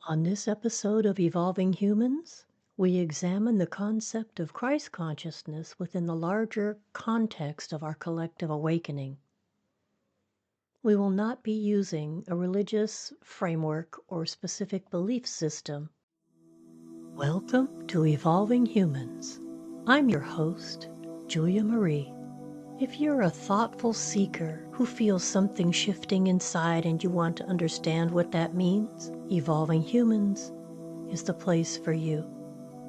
On this episode of Evolving Humans, we examine the concept of Christ consciousness within the larger context of our collective awakening. We will not be using a religious framework or specific belief system. Welcome to Evolving Humans. I'm your host, Julia Marie. If you're a thoughtful seeker who feels something shifting inside and you want to understand what that means, Evolving Humans is the place for you.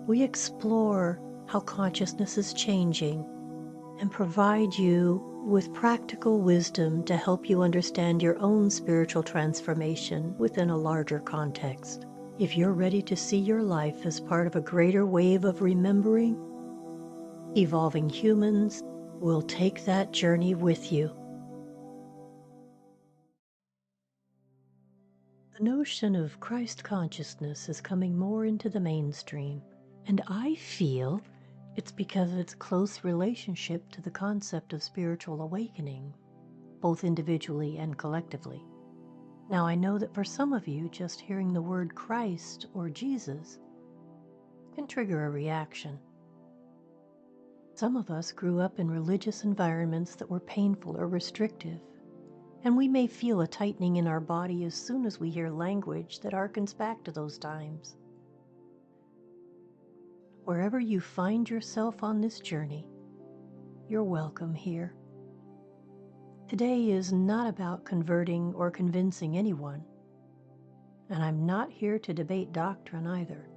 We explore how consciousness is changing and provide you with practical wisdom to help you understand your own spiritual transformation within a larger context. If you're ready to see your life as part of a greater wave of remembering, Evolving Humans will take that journey with you. The notion of Christ consciousness is coming more into the mainstream, and I feel it's because of its close relationship to the concept of spiritual awakening, both individually and collectively. Now, I know that for some of you, just hearing the word Christ or Jesus can trigger a reaction. Some of us grew up in religious environments that were painful or restrictive, and we may feel a tightening in our body as soon as we hear language that harkens back to those times. Wherever you find yourself on this journey, you're welcome here. Today is not about converting or convincing anyone, and I'm not here to debate doctrine either.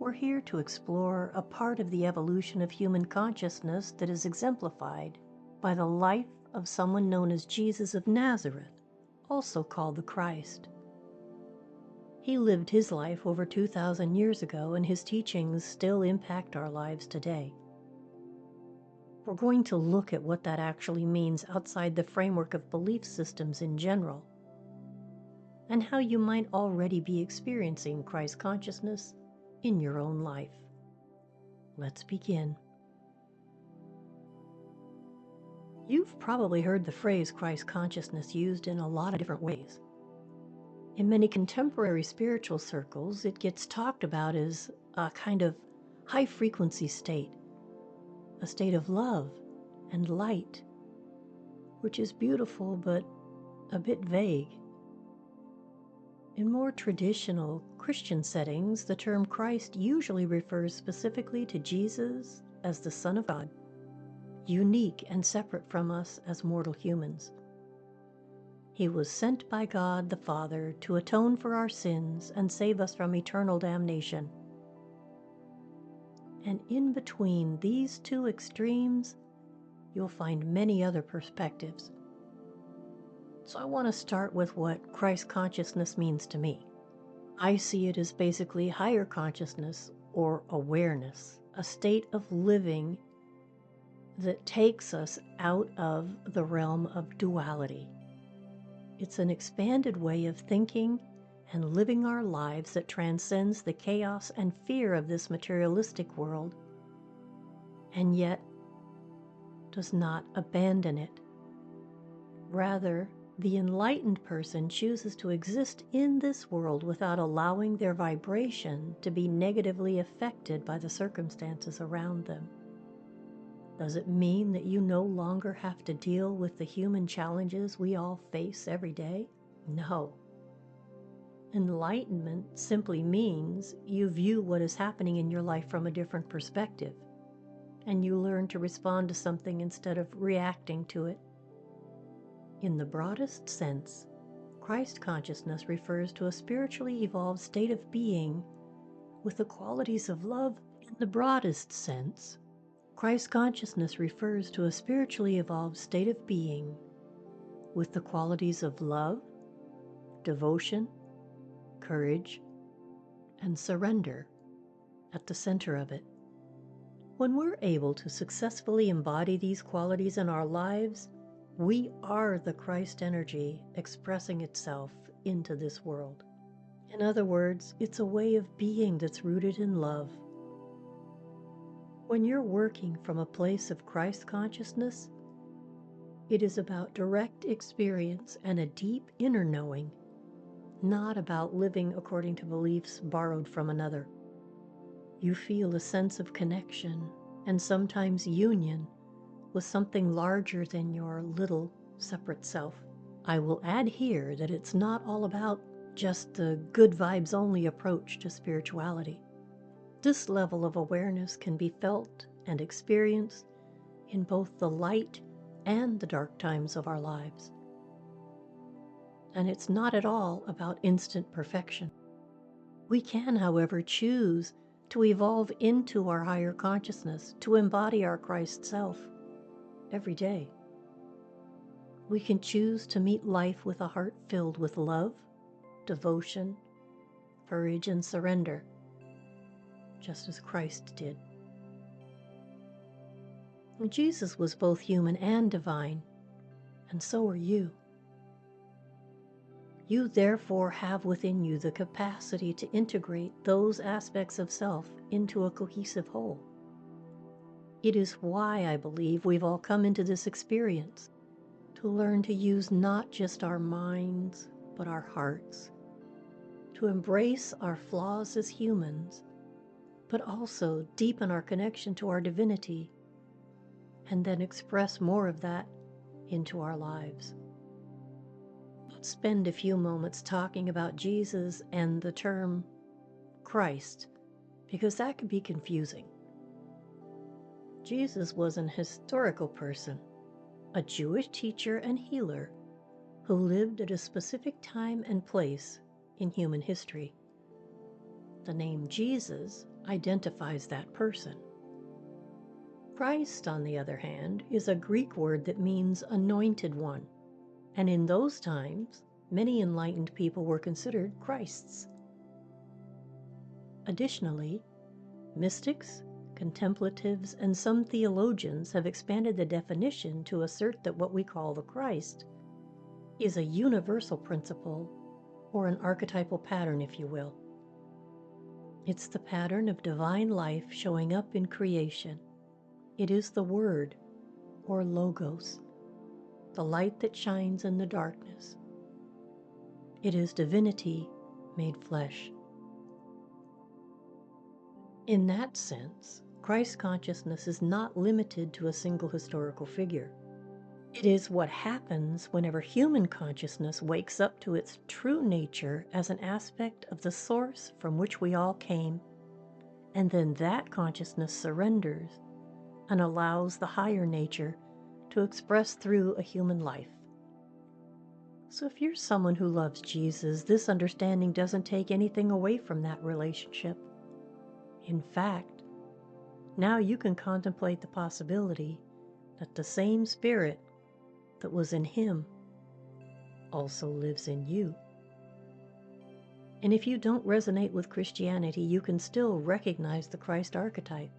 We're here to explore a part of the evolution of human consciousness that is exemplified by the life of someone known as Jesus of Nazareth, also called the Christ. He lived his life over 2,000 years ago, and his teachings still impact our lives today. We're going to look at what that actually means outside the framework of belief systems in general, and how you might already be experiencing Christ consciousness in your own life. Let's begin. You've probably heard the phrase Christ consciousness used in a lot of different ways. In many contemporary spiritual circles, it gets talked about as a kind of high-frequency state, a state of love and light, which is beautiful but a bit vague. In more traditional Christian settings, the term Christ usually refers specifically to Jesus as the Son of God, unique and separate from us as mortal humans. He was sent by God the Father to atone for our sins and save us from eternal damnation. And in between these two extremes, you'll find many other perspectives. So I want to start with what Christ consciousness means to me. I see it as basically higher consciousness or awareness, a state of living that takes us out of the realm of duality. It's an expanded way of thinking and living our lives that transcends the chaos and fear of this materialistic world, and yet does not abandon it. Rather, the enlightened person chooses to exist in this world without allowing their vibration to be negatively affected by the circumstances around them. Does it mean that you no longer have to deal with the human challenges we all face every day? No. Enlightenment simply means you view what is happening in your life from a different perspective, and you learn to respond to something instead of reacting to it. In the broadest sense, Christ consciousness refers to a spiritually evolved state of being with the qualities of love. In the broadest sense, Christ consciousness refers to a spiritually evolved state of being with the qualities of love, devotion, courage, and surrender at the center of it. When we're able to successfully embody these qualities in our lives, we are the Christ energy expressing itself into this world. In other words, it's a way of being that's rooted in love. When you're working from a place of Christ consciousness, it is about direct experience and a deep inner knowing, not about living according to beliefs borrowed from another. You feel a sense of connection and sometimes union with something larger than your little separate self. I will add here that it's not all about just the good vibes only approach to spirituality. This level of awareness can be felt and experienced in both the light and the dark times of our lives. And it's not at all about instant perfection. We can, however, choose to evolve into our higher consciousness, to embody our Christ self every day. We can choose to meet life with a heart filled with love, devotion, courage, and surrender, just as Christ did. Jesus was both human and divine, and so are you. You therefore have within you the capacity to integrate those aspects of self into a cohesive whole. It is why I believe we've all come into this experience, to learn to use not just our minds, but our hearts, to embrace our flaws as humans, but also deepen our connection to our divinity, and then express more of that into our lives. Let's spend a few moments talking about Jesus and the term Christ, because that can be confusing. Jesus was an historical person, a Jewish teacher and healer who lived at a specific time and place in human history. The name Jesus identifies that person. Christ, on the other hand, is a Greek word that means anointed one, and in those times, many enlightened people were considered Christs. Additionally, mystics, contemplatives, and some theologians have expanded the definition to assert that what we call the Christ is a universal principle, or an archetypal pattern, if you will. It's the pattern of divine life showing up in creation. It is the Word, or Logos, the light that shines in the darkness. It is divinity made flesh. In that sense, Christ consciousness is not limited to a single historical figure. It is what happens whenever human consciousness wakes up to its true nature as an aspect of the source from which we all came, and then that consciousness surrenders and allows the higher nature to express through a human life. So if you're someone who loves Jesus, this understanding doesn't take anything away from that relationship. In fact, now you can contemplate the possibility that the same Spirit that was in him also lives in you. And if you don't resonate with Christianity, you can still recognize the Christ archetype.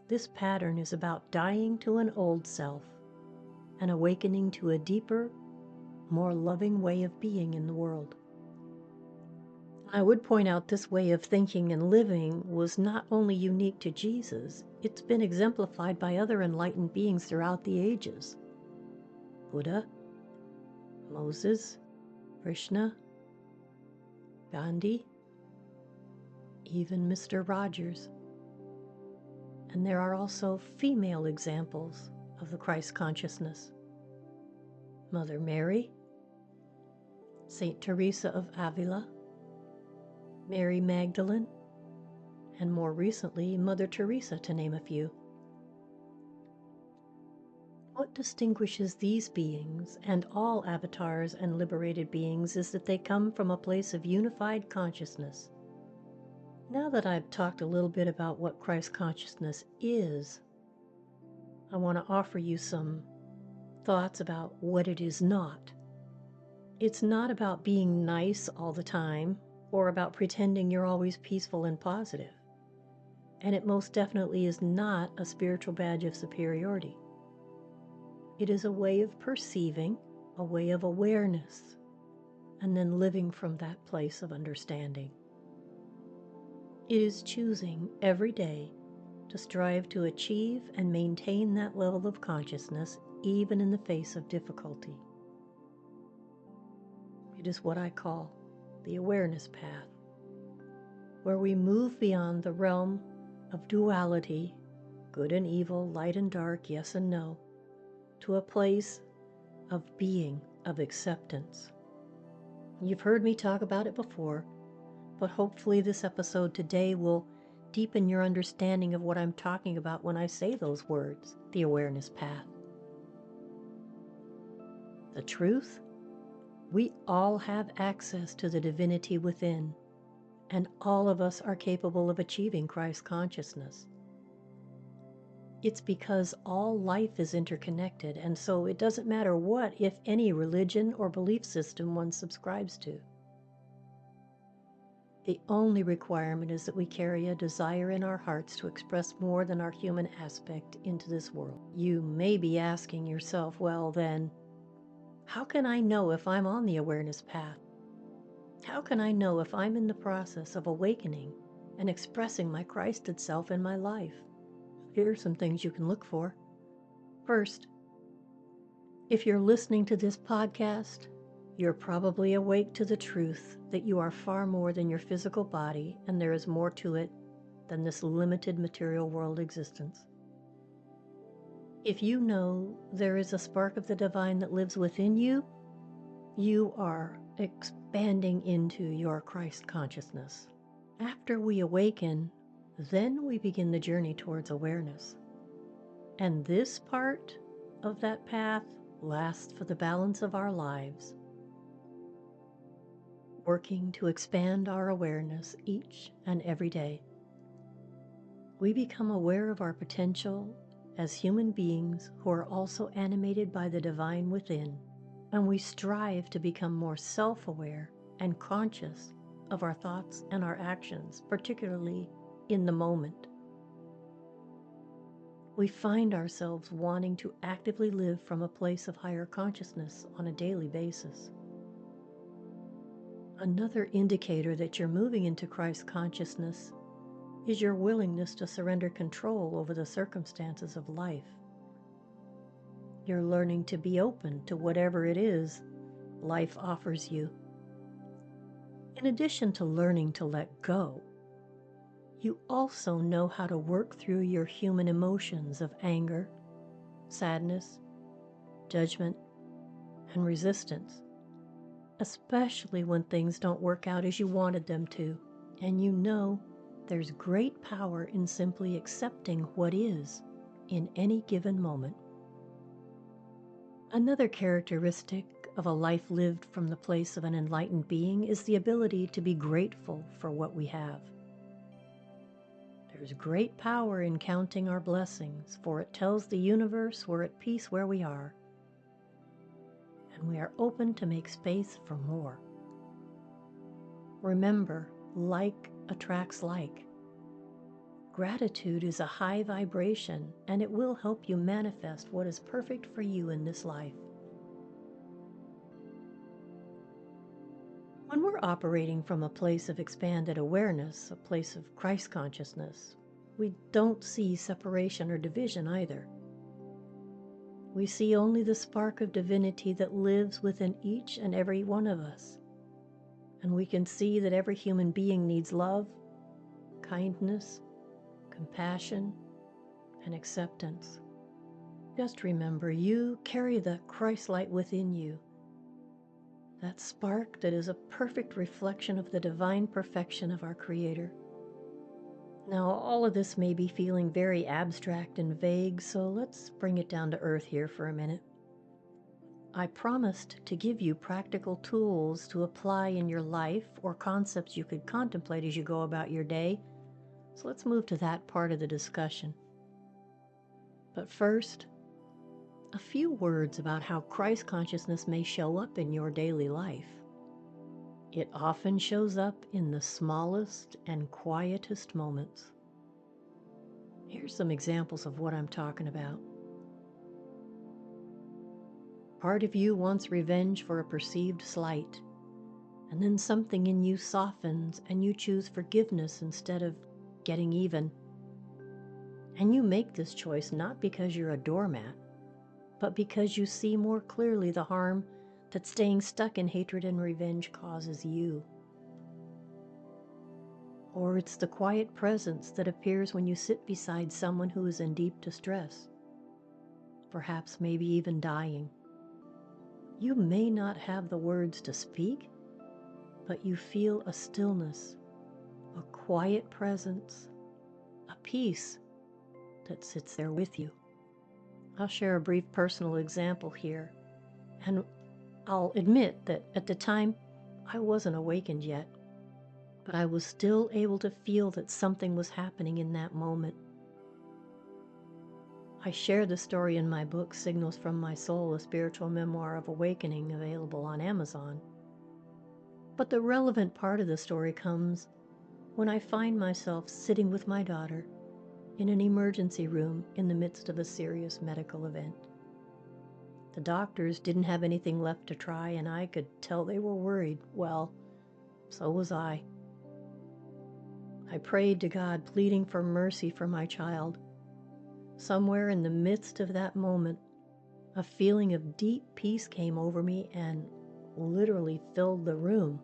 This pattern is about dying to an old self and awakening to a deeper, more loving way of being in the world. I would point out this way of thinking and living was not only unique to Jesus, it's been exemplified by other enlightened beings throughout the ages. Buddha, Moses, Krishna, Gandhi, even Mr. Rogers. And there are also female examples of the Christ consciousness. Mother Mary, Saint Teresa of Avila, Mary Magdalene, and more recently, Mother Teresa, to name a few. What distinguishes these beings and all avatars and liberated beings is that they come from a place of unified consciousness. Now that I've talked a little bit about what Christ consciousness is, I want to offer you some thoughts about what it is not. It's not about being nice all the time or about pretending you're always peaceful and positive. And it most definitely is not a spiritual badge of superiority. It is a way of perceiving, a way of awareness, and then living from that place of understanding. It is choosing every day to strive to achieve and maintain that level of consciousness even in the face of difficulty. It is what I call the awareness path, where we move beyond the realm of duality, good and evil, light and dark, yes and no, to a place of being, of acceptance. You've heard me talk about it before, but hopefully this episode today will deepen your understanding of what I'm talking about when I say those words, the awareness path. The truth? We all have access to the divinity within, and all of us are capable of achieving Christ consciousness. It's because all life is interconnected, and so it doesn't matter what, if any, religion or belief system one subscribes to. The only requirement is that we carry a desire in our hearts to express more than our human aspect into this world. You may be asking yourself, well then, how can I know if I'm on the awareness path? How can I know if I'm in the process of awakening and expressing my Christed self in my life? Here are some things you can look for. First, if you're listening to this podcast, you're probably awake to the truth that you are far more than your physical body, and there is more to it than this limited material world existence. If you know there is a spark of the divine that lives within you, you are expanding into your Christ consciousness. After we awaken, then we begin the journey towards awareness. And this part of that path lasts for the balance of our lives, working to expand our awareness each and every day. We become aware of our potential as human beings who are also animated by the divine within, and we strive to become more self-aware and conscious of our thoughts and our actions, particularly in the moment. We find ourselves wanting to actively live from a place of higher consciousness on a daily basis. Another indicator that you're moving into Christ consciousness is your willingness to surrender control over the circumstances of life. You're learning to be open to whatever it is life offers you. In addition to learning to let go, you also know how to work through your human emotions of anger, sadness, judgment, and resistance, especially when things don't work out as you wanted them to, and you know there's great power in simply accepting what is in any given moment. Another characteristic of a life lived from the place of an enlightened being is the ability to be grateful for what we have. There's great power in counting our blessings, for it tells the universe we're at peace where we are, and we are open to make space for more. Remember, like attracts like. Gratitude is a high vibration, and it will help you manifest what is perfect for you in this life. When we're operating from a place of expanded awareness, a place of Christ consciousness, we don't see separation or division either. We see only the spark of divinity that lives within each and every one of us. And we can see that every human being needs love, kindness, compassion, and acceptance. Just remember, you carry the Christ light within you, that spark that is a perfect reflection of the divine perfection of our Creator. Now, all of this may be feeling very abstract and vague, so let's bring it down to earth here for a minute. I promised to give you practical tools to apply in your life or concepts you could contemplate as you go about your day. So let's move to that part of the discussion. But first, a few words about how Christ consciousness may show up in your daily life. It often shows up in the smallest and quietest moments. Here's some examples of what I'm talking about. Part of you wants revenge for a perceived slight, and then something in you softens and you choose forgiveness instead of getting even. And you make this choice not because you're a doormat, but because you see more clearly the harm that staying stuck in hatred and revenge causes you. or it's the quiet presence that appears when you sit beside someone who is in deep distress, perhaps maybe even dying. You may not have the words to speak, but you feel a stillness, a quiet presence, a peace that sits there with you. I'll share a brief personal example here, and I'll admit that at the time I wasn't awakened yet, but I was still able to feel that something was happening in that moment. I share the story in my book, Signals from My Soul, a spiritual memoir of awakening, available on Amazon. But the relevant part of the story comes when I find myself sitting with my daughter in an emergency room in the midst of a serious medical event. The doctors didn't have anything left to try, and I could tell they were worried. Well, so was I. I prayed to God, pleading for mercy for my child. Somewhere in the midst of that moment, a feeling of deep peace came over me and literally filled the room.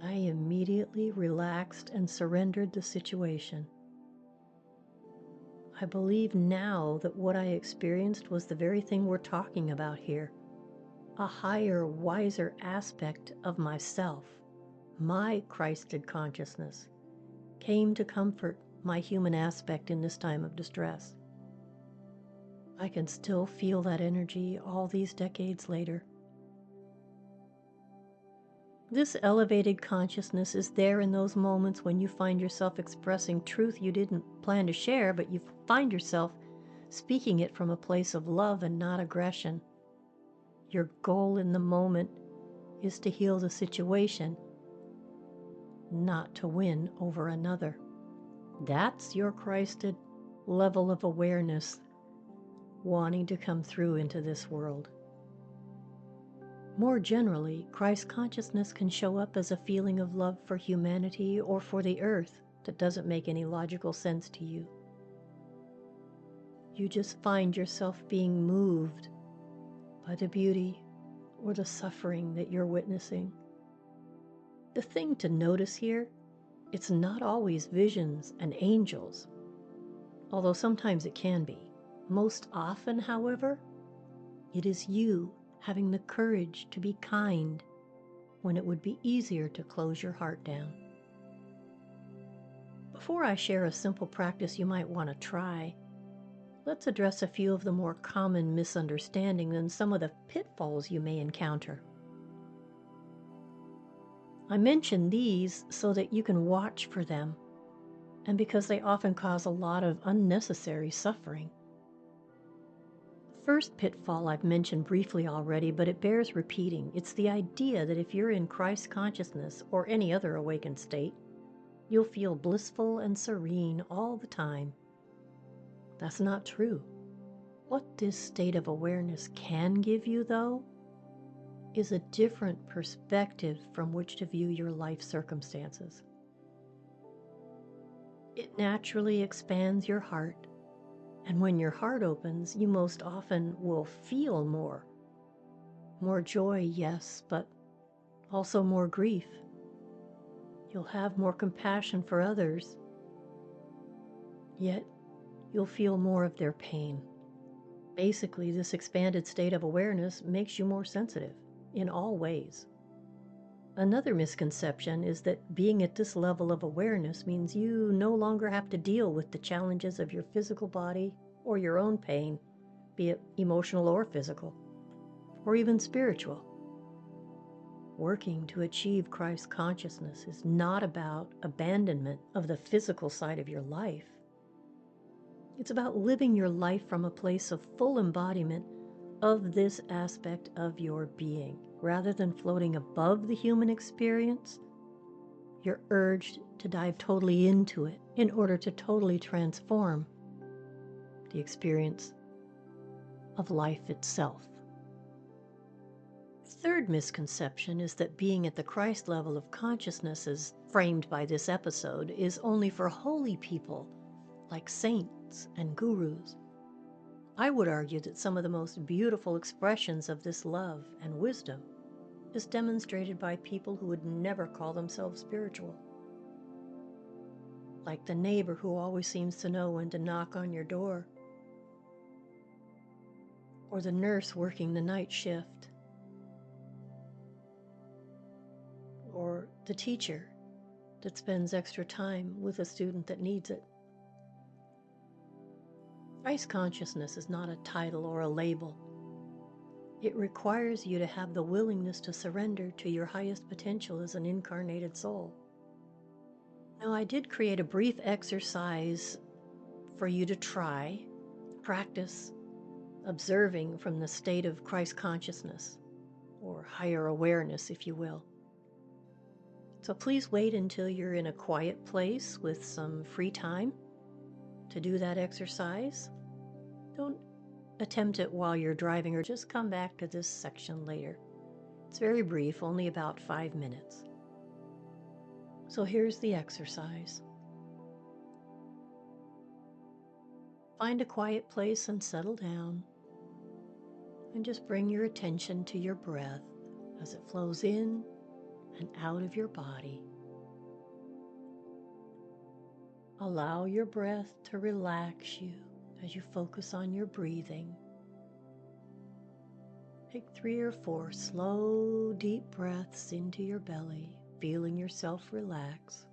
I immediately relaxed and surrendered the situation. I believe now that what I experienced was the very thing we're talking about here, a higher, wiser aspect of myself, my Christed consciousness, came to comfort my human aspect in this time of distress. I can still feel that energy all these decades later. This elevated consciousness is there in those moments when you find yourself expressing truth you didn't plan to share, but you find yourself speaking it from a place of love and not aggression. Your goal in the moment is to heal the situation, not to win over another. That's your Christed level of awareness wanting to come through into this world. More generally, Christ consciousness can show up as a feeling of love for humanity or for the earth that doesn't make any logical sense to you. You just find yourself being moved by the beauty or the suffering that you're witnessing. The thing to notice here, it's not always visions and angels, although sometimes it can be. Most often, however, it is you having the courage to be kind when it would be easier to close your heart down. Before I share a simple practice you might want to try, let's address a few of the more common misunderstandings and some of the pitfalls you may encounter. I mention these so that you can watch for them, and because they often cause a lot of unnecessary suffering. First pitfall I've mentioned briefly already, but it bears repeating. It's the idea that if you're in Christ consciousness or any other awakened state, you'll feel blissful and serene all the time. That's not true. What this state of awareness can give you, though, is a different perspective from which to view your life circumstances. It naturally expands your heart. And when your heart opens, you most often will feel more. More joy, yes, but also more grief. You'll have more compassion for others, yet you'll feel more of their pain. Basically, this expanded state of awareness makes you more sensitive in all ways. Another misconception is that being at this level of awareness means you no longer have to deal with the challenges of your physical body or your own pain, be it emotional or physical, or even spiritual. Working to achieve Christ consciousness is not about abandonment of the physical side of your life. It's about living your life from a place of full embodiment of this aspect of your being. Rather than floating above the human experience, you're urged to dive totally into it in order to totally transform the experience of life itself. Third misconception is that being at the Christ level of consciousness as framed by this episode is only for holy people like saints and gurus. I would argue that some of the most beautiful expressions of this love and wisdom, is demonstrated by people who would never call themselves spiritual. Like the neighbor who always seems to know when to knock on your door, or the nurse working the night shift, or the teacher that spends extra time with a student that needs it. Christ consciousness is not a title or a label. It requires you to have the willingness to surrender to your highest potential as an incarnated soul. Now, I did create a brief exercise for you to try, practice observing from the state of Christ consciousness, or higher awareness, if you will. So please wait until you're in a quiet place with some free time to do that exercise. Don't attempt it while you're driving, or just come back to this section later. It's very brief, only about 5 minutes. So here's the exercise. Find a quiet place and settle down, and just bring your attention to your breath as it flows in and out of your body. Allow your breath to relax you as you focus on your breathing. Take 3 or 4 slow, deep breaths into your belly, feeling yourself relax.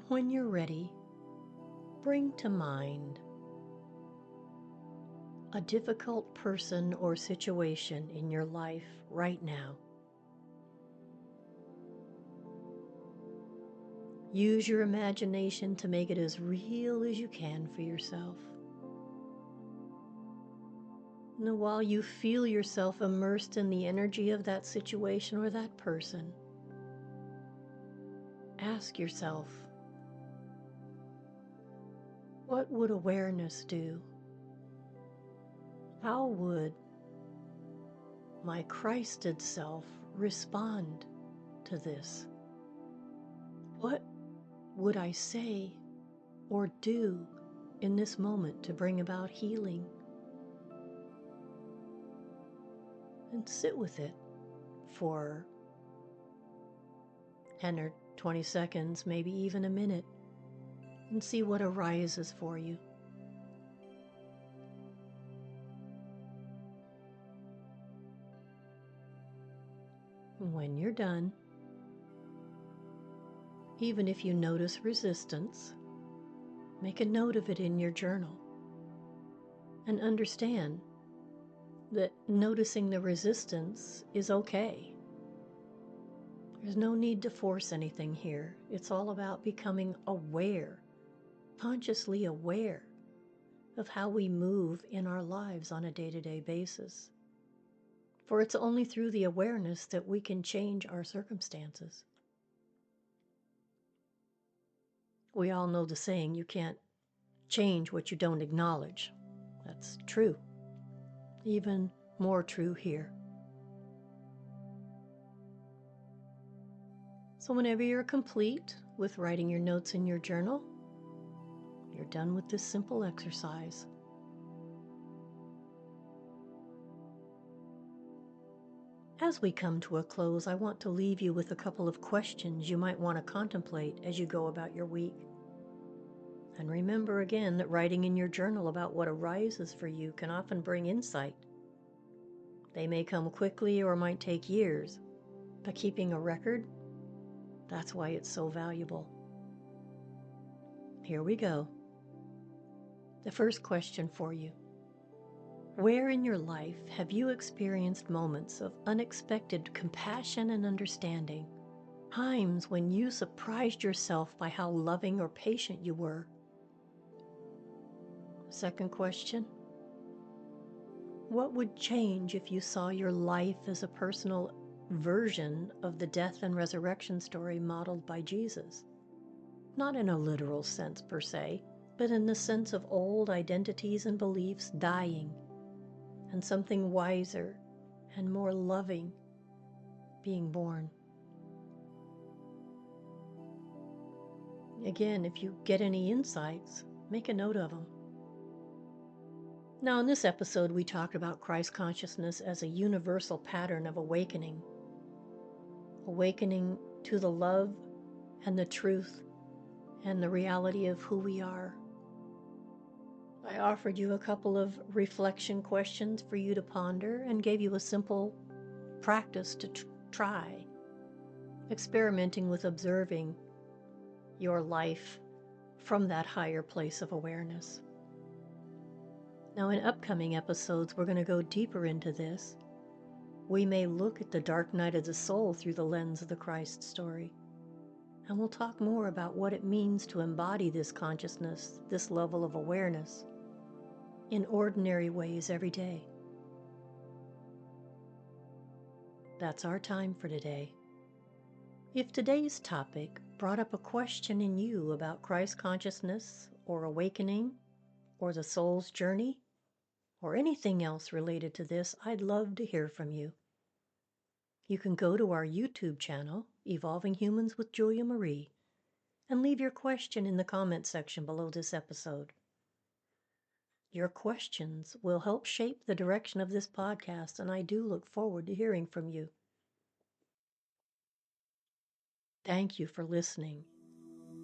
When you're ready, bring to mind a difficult person or situation in your life right now. Use your imagination to make it as real as you can for yourself. Now, while you feel yourself immersed in the energy of that situation or that person, ask yourself, what would awareness do? How would my Christed self respond to this? What would I say or do in this moment to bring about healing? And sit with it for 10 or 20 seconds, maybe even a minute, and see what arises for you. And when you're done, even if you notice resistance, make a note of it in your journal and understand that noticing the resistance is okay. There's no need to force anything here. It's all about becoming aware, consciously aware of how we move in our lives on a day-to-day basis. For it's only through the awareness that we can change our circumstances. We all know the saying, you can't change what you don't acknowledge. That's true. Even more true here. So whenever you're complete with writing your notes in your journal, you're done with this simple exercise. As we come to a close, I want to leave you with a couple of questions you might want to contemplate as you go about your week. And remember again that writing in your journal about what arises for you can often bring insight. They may come quickly or might take years, but keeping a record, that's why it's so valuable. Here we go. The first question for you. Where in your life have you experienced moments of unexpected compassion and understanding? Times when you surprised yourself by how loving or patient you were? Second question. What would change if you saw your life as a personal version of the death and resurrection story modeled by Jesus? Not in a literal sense per se, but in the sense of old identities and beliefs dying, and something wiser and more loving being born. Again, if you get any insights, make a note of them. Now, in this episode, we talked about Christ consciousness as a universal pattern of awakening to the love and the truth and the reality of who we are. I offered you a couple of reflection questions for you to ponder and gave you a simple practice to try, experimenting with observing your life from that higher place of awareness. Now, in upcoming episodes, we're going to go deeper into this. We may look at the dark night of the soul through the lens of the Christ story. And we'll talk more about what it means to embody this consciousness, this level of awareness, in ordinary ways every day. That's our time for today. If today's topic brought up a question in you about Christ consciousness or awakening or the soul's journey or anything else related to this, I'd love to hear from you. You can go to our YouTube channel, Evolving Humans with Julia Marie, and leave your question in the comment section below this episode. Your questions will help shape the direction of this podcast, and I do look forward to hearing from you. Thank you for listening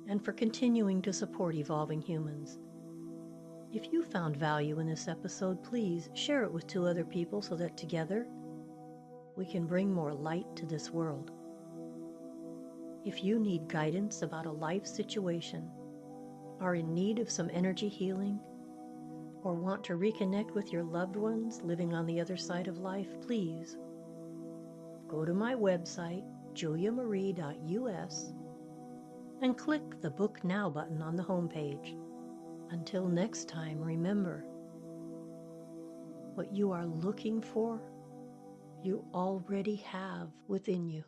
and for continuing to support Evolving Humans. If you found value in this episode, please share it with 2 other people so that together we can bring more light to this world. If you need guidance about a life situation, are in need of some energy healing, or want to reconnect with your loved ones living on the other side of life, please go to my website, juliamarie.us, and click the Book Now button on the homepage. Until next time, remember, what you are looking for, you already have within you.